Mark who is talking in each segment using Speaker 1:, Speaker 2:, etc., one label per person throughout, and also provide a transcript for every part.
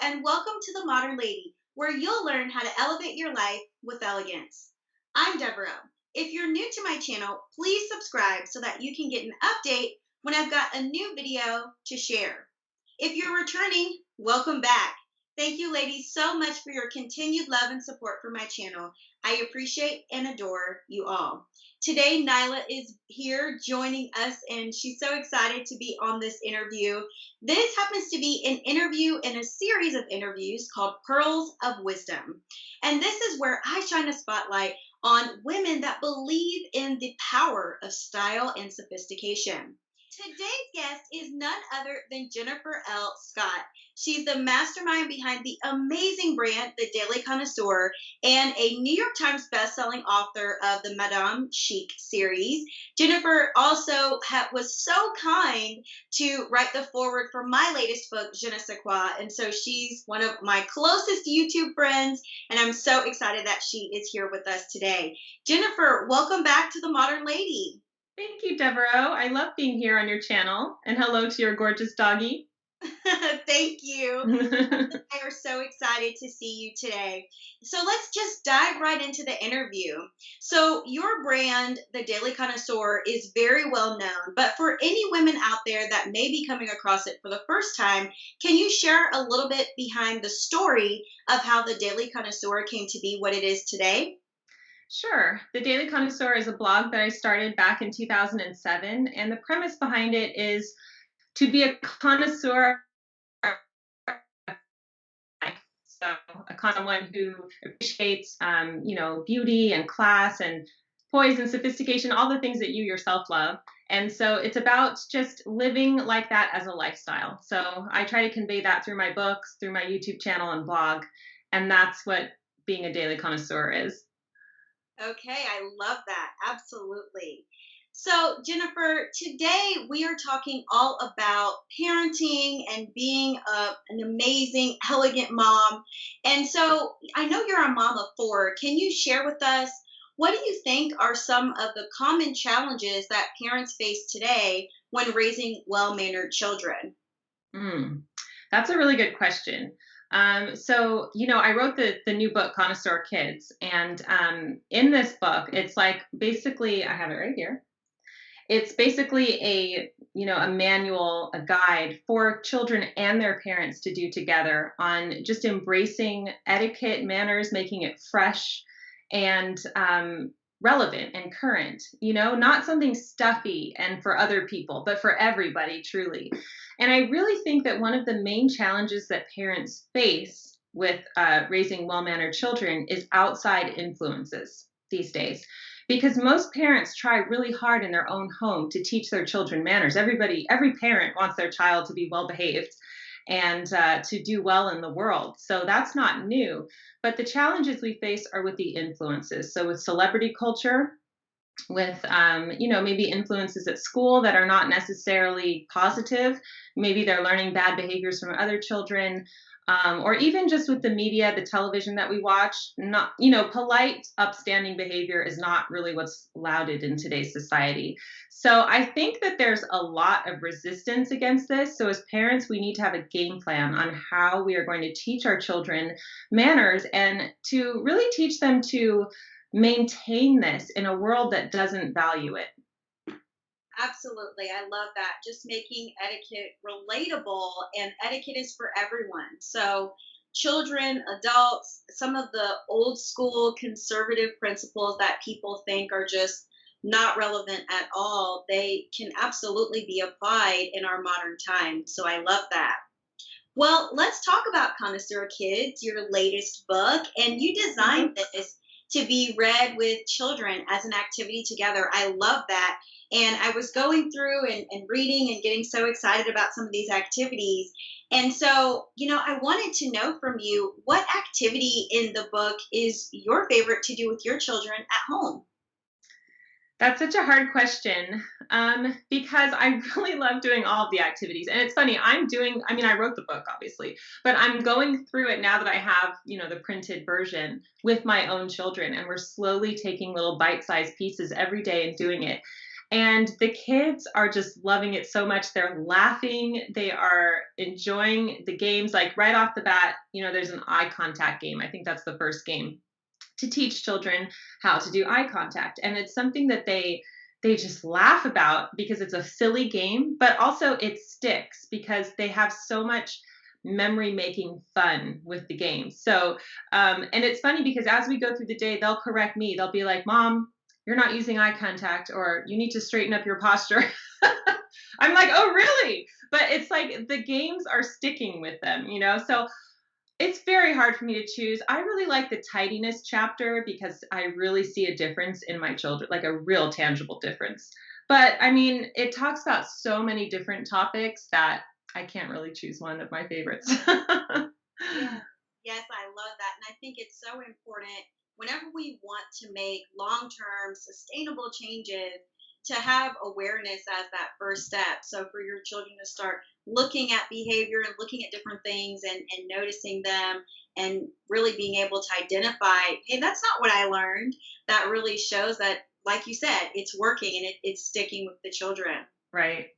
Speaker 1: and welcome to The Modern Lady, where you'll learn how to elevate your life with elegance. I'm Deborah. If you're new to my channel, please subscribe so that you can get an update when I've got a new video to share. If you're returning, welcome back. Thank you, ladies, so much for your continued love and support for my channel. I appreciate and adore you all. Today, Nyla is here joining us, and she's so excited to be on this interview. This happens to be an interview in a series of interviews called Pearls of Wisdom. And this is where I shine a spotlight on women that believe in the power of style and sophistication. Today's guest is none other than Jennifer L. Scott. She's the mastermind behind the amazing brand, The Daily Connoisseur, and a New York Times bestselling author of the Madame Chic series. Jennifer also was so kind to write the foreword for my latest book, Je Ne Sais Quoi, and so she's one of my closest YouTube friends, and I'm so excited that she is here with us today. Jennifer, welcome back to The Modern Lady.
Speaker 2: Thank you, Deborah. I love being here on your channel. And hello to your gorgeous doggy.
Speaker 1: Thank you. I are so excited to see you today. So let's just dive right into the interview. So your brand, The Daily Connoisseur, is very well known, but for any women out there that may be coming across it for the first time, can you share a little bit behind the story of how The Daily Connoisseur came to be what it is today?
Speaker 2: Sure. The Daily Connoisseur is a blog that I started back in 2007, and the premise behind it is to be a connoisseur. So someone who appreciates, beauty and class and poise and sophistication, all the things that you yourself love. And so it's about just living like that as a lifestyle. So I try to convey that through my books, through my YouTube channel and blog, and that's what being a daily connoisseur is.
Speaker 1: Okay, I love that. Absolutely. So, Jennifer, today we are talking all about parenting and being an amazing, elegant mom. And so I know you're a mom of four. Can you share with us what do you think are some of the common challenges that parents face today when raising well-mannered children?
Speaker 2: That's a really good question. I wrote the new book, Connoisseur Kids. And in this book, it's like basically, I have it right here. It's basically a manual, a guide for children and their parents to do together on just embracing etiquette, manners, making it fresh and relevant and current, not something stuffy and for other people, but for everybody, truly. And I really think that one of the main challenges that parents face with raising well-mannered children is outside influences these days. Because most parents try really hard in their own home to teach their children manners. Every parent wants their child to be well-behaved and to do well in the world. So that's not new. But the challenges we face are with the influences. So with celebrity culture, with, maybe influences at school that are not necessarily positive. Maybe they're learning bad behaviors from other children. Or even just with the media, the television that we watch, polite, upstanding behavior is not really what's lauded in today's society. So I think that there's a lot of resistance against this. So as parents, we need to have a game plan on how we are going to teach our children manners and to really teach them to maintain this in a world that doesn't value it.
Speaker 1: Absolutely. I love that. Just making etiquette relatable, and etiquette is for everyone. So, children, adults, some of the old school conservative principles that people think are just not relevant at all, they can absolutely be applied in our modern times. So, I love that. Well, let's talk about Connoisseur Kids, your latest book, and you designed this to be read with children as an activity together. I love that. And I was going through and reading and getting so excited about some of these activities. And so, I wanted to know from you, what activity in the book is your favorite to do with your children at home?
Speaker 2: That's such a hard question because I really love doing all of the activities. And it's funny, I wrote the book, obviously, but I'm going through it now that I have, the printed version with my own children. And we're slowly taking little bite-sized pieces every day and doing it. And the kids are just loving it so much. They're laughing. They are enjoying the games. Like right off the bat, there's an eye contact game. I think that's the first game to teach children how to do eye contact. And it's something that they just laugh about because it's a silly game, but also it sticks because they have so much memory making fun with the game. So, and it's funny because as we go through the day, they'll correct me. They'll be like, Mom, you're not using eye contact, or you need to straighten up your posture. I'm like, oh, really? But it's like the games are sticking with them. So it's very hard for me to choose. I really like the tidiness chapter because I really see a difference in my children, like a real tangible difference. But I mean, it talks about so many different topics that I can't really choose one of my favorites.
Speaker 1: Yeah. Yes, I love that. And I think it's so important whenever we want to make long term sustainable changes to have awareness as that first step. So for your children to start looking at behavior and looking at different things and noticing them and really being able to identify, hey, that's not what I learned. That really shows that, like you said, it's working and it's sticking with the children.
Speaker 2: Right.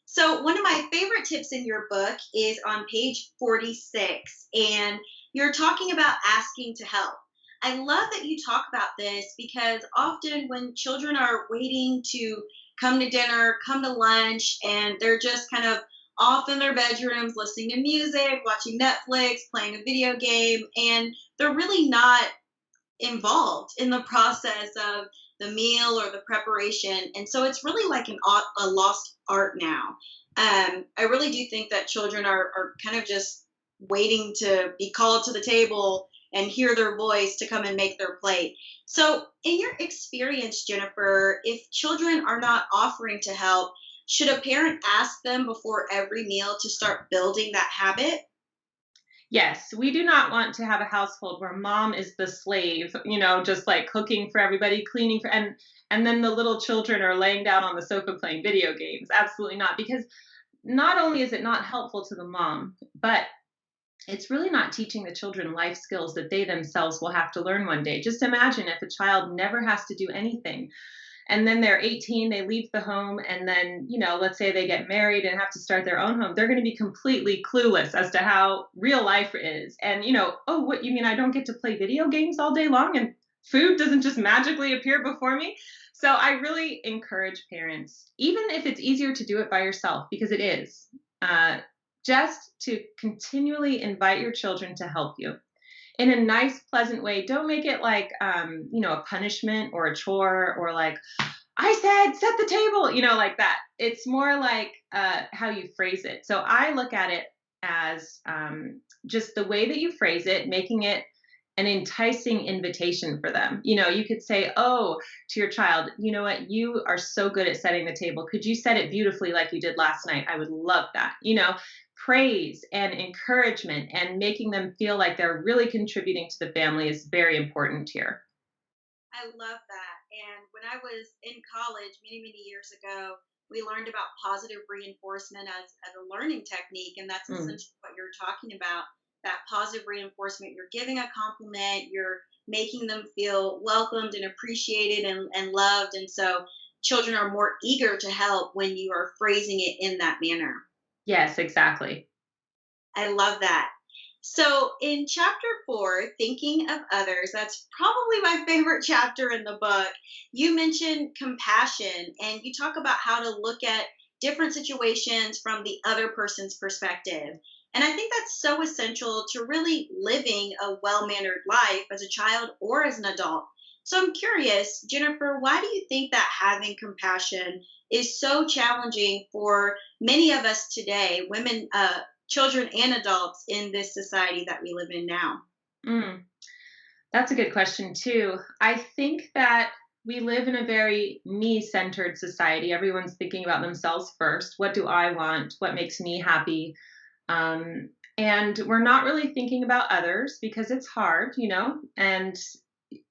Speaker 1: So, one of my favorite tips in your book is on page 46, and you're talking about asking to help. I love that you talk about this because often when children are waiting to come to dinner, come to lunch, and they're just kind of off in their bedrooms listening to music, watching Netflix, playing a video game, and they're really not involved in the process of the meal or the preparation. And so it's really like a lost art now. I really do think that children are kind of just waiting to be called to the table and hear their voice to come and make their plate. So, in your experience, Jennifer, if children are not offering to help, should a parent ask them before every meal to start building that habit?
Speaker 2: Yes, we do not want to have a household where mom is the slave, just like cooking for everybody, cleaning for and then the little children are laying down on the sofa playing video games. Absolutely not, because not only is it not helpful to the mom, but it's really not teaching the children life skills that they themselves will have to learn one day. Just imagine if a child never has to do anything and then they're 18, they leave the home, and then, let's say they get married and have to start their own home. They're going to be completely clueless as to how real life is. And, oh, what you mean I don't get to play video games all day long and food doesn't just magically appear before me? So I really encourage parents, even if it's easier to do it by yourself, because it is, just to continually invite your children to help you in a nice, pleasant way. Don't make it like, a punishment or a chore or like, I said, set the table, like that. It's more like how you phrase it. So I look at it as just the way that you phrase it, making it an enticing invitation for them. You could say, oh, to your child, you know what? You are so good at setting the table. Could you set it beautifully like you did last night? I would love that. Praise and encouragement and making them feel like they're really contributing to the family is very important here.
Speaker 1: I love that. And when I was in college many, many years ago, we learned about positive reinforcement as a learning technique. And that's
Speaker 2: Mm.
Speaker 1: essentially what you're talking about, that positive reinforcement. You're giving a compliment, you're making them feel welcomed and appreciated and loved. And so children are more eager to help when you are phrasing it in that manner.
Speaker 2: Yes, exactly.
Speaker 1: I love that. So, in chapter 4, Thinking of Others, that's probably my favorite chapter in the book. You mentioned compassion and you talk about how to look at different situations from the other person's perspective. And I think that's so essential to really living a well mannered life as a child or as an adult. So, I'm curious, Jennifer, why do you think that having compassion is so challenging for many of us today, women, children and adults in this society that we live in now?
Speaker 2: Mm. That's a good question, too. I think that we live in a very me centered society. Everyone's thinking about themselves first. What do I want? What makes me happy? And we're not really thinking about others because it's hard, and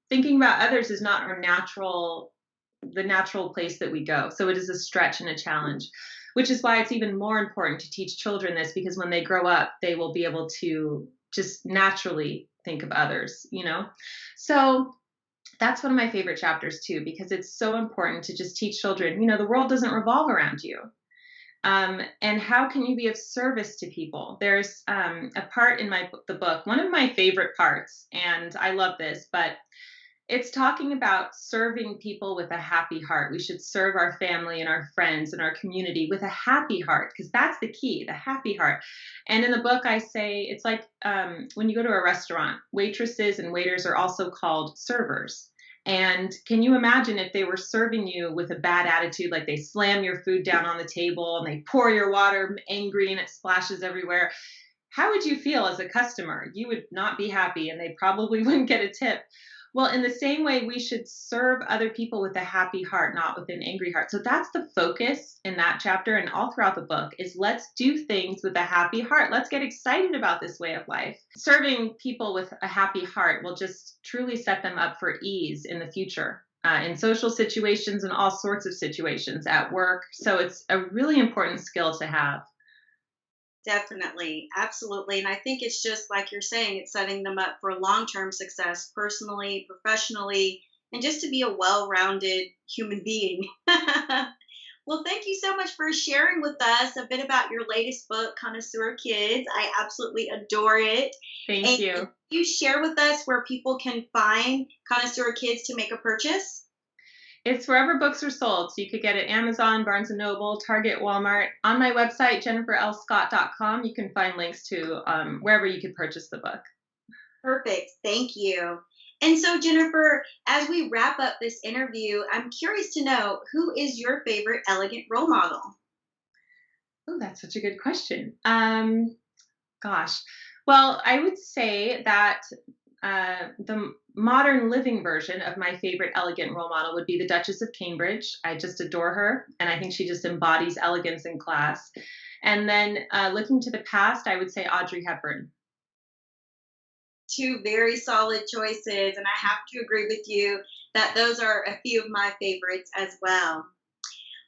Speaker 2: thinking about others is not the natural place that we go. So it is a stretch and a challenge, which is why it's even more important to teach children this, because when they grow up, they will be able to just naturally think of others. So That's one of my favorite chapters too, because it's so important to just teach children, you know, the world doesn't revolve around you. And how can you be of service to people? There's a part in the book, one of my favorite parts, and I love this, but it's talking about serving people with a happy heart. We should serve our family and our friends and our community with a happy heart, because that's the key, the happy heart. And in the book, I say it's like when you go to a restaurant, waitresses and waiters are also called servers. And can you imagine if they were serving you with a bad attitude, like they slam your food down on the table and they pour your water angry and it splashes everywhere? How would you feel as a customer? You would not be happy and they probably wouldn't get a tip. Well, in the same way, we should serve other people with a happy heart, not with an angry heart. So that's the focus in that chapter and all throughout the book is let's do things with a happy heart. Let's get excited about this way of life. Serving people with a happy heart will just truly set them up for ease in the future. In social situations and all sorts of situations at work. So it's a really important skill to have.
Speaker 1: Definitely, absolutely. And I think it's just like you're saying, it's setting them up for long term success personally, professionally, and just to be a well rounded human being. Well, thank you so much for sharing with us a bit about your latest book, Connoisseur Kids. I absolutely adore it.
Speaker 2: Thank
Speaker 1: And
Speaker 2: you.
Speaker 1: can you share with us where people can find Connoisseur Kids to make a purchase?
Speaker 2: It's wherever books are sold. So you could get it Amazon, Barnes& and Noble, Target, Walmart. On my website, jenniferlscott.com, you can find links to wherever you could purchase the book.
Speaker 1: Perfect. Thank you. And so, Jennifer, as we wrap up this interview, I'm curious to know who is your favorite elegant role model?
Speaker 2: Oh, that's such a good question. Gosh. Well, I would say that the modern living version of my favorite elegant role model would be the Duchess of Cambridge. I just adore her, and I think she just embodies elegance in class. And then looking to the past, I would say Audrey Hepburn.
Speaker 1: Two very solid choices, and I have to agree with you that those are a few of my favorites as well.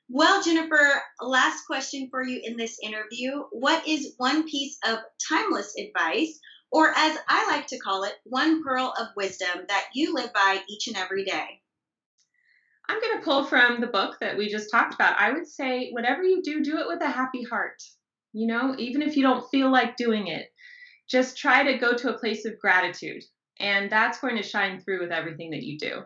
Speaker 1: Well, Jennifer, last question for you in this interview. What is one piece of timeless advice, or as I like to call it, one pearl of wisdom that you live by each and every day?
Speaker 2: I'm going to pull from the book that we just talked about. I would say, whatever you do, do it with a happy heart. You know, even if you don't feel like doing it, just try to go to a place of gratitude. And that's going to shine through with everything that you do.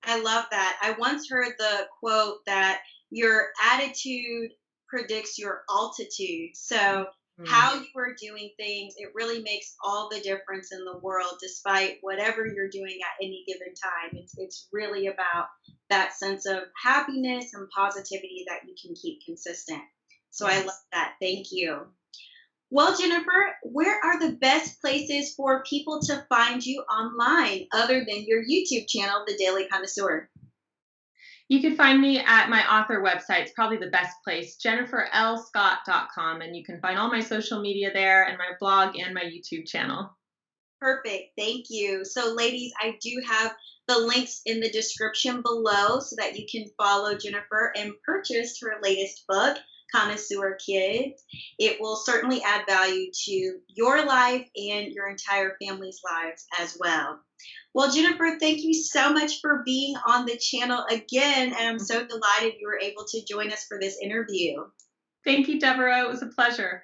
Speaker 1: I love that. I once heard the quote that your attitude predicts your altitude. So,
Speaker 2: Mm.
Speaker 1: how you are doing things, it really makes all the difference in the world, despite whatever you're doing at any given time. It's really about that sense of happiness and positivity that you can keep consistent. So, I love
Speaker 2: Yes.
Speaker 1: that. Thank you. Well, Jennifer, where are the best places for people to find you online other than your YouTube channel, The Daily Connoisseur?
Speaker 2: You can find me at my author website. It's probably the best place, jenniferlscott.com. And you can find all my social media there and my blog and my YouTube channel.
Speaker 1: Perfect. Thank you. So, ladies, I do have the links in the description below so that you can follow Jennifer and purchase her latest book, Connoisseur Kids. It will certainly add value to your life and your entire family's lives as well. Well, Jennifer, thank you so much for being on the channel again. And I'm so delighted you were able to join us for this interview.
Speaker 2: Thank you, Deborah. It was a pleasure.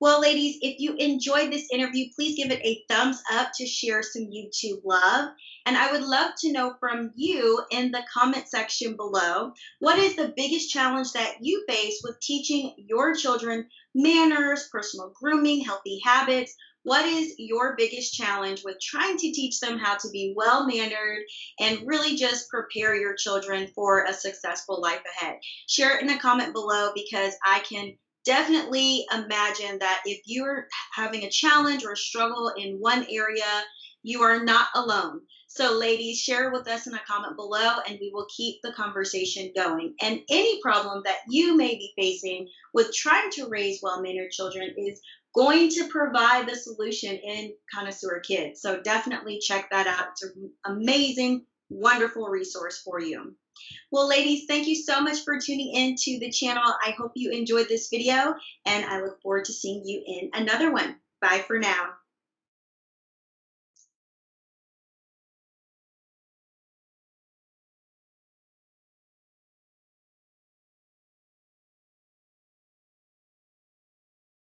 Speaker 1: Well, ladies, if you enjoyed this interview, please give it a thumbs up to share some YouTube love. And I would love to know from you in the comment section below, what is the biggest challenge that you face with teaching your children manners, personal grooming, healthy habits? What is your biggest challenge with trying to teach them how to be well mannered and really just prepare your children for a successful life ahead? Share it in a comment below because I can definitely imagine that if you're having a challenge or a struggle in one area, you are not alone. So, ladies, share with us in a comment below and we will keep the conversation going. And any problem that you may be facing with trying to raise well mannered children is going to provide the solution in Connoisseur Kids. So, definitely check that out. It's an amazing, wonderful resource for you. Well, ladies, thank you so much for tuning in to the channel. I hope you enjoyed this video, and I look forward to seeing you in another one. Bye for now.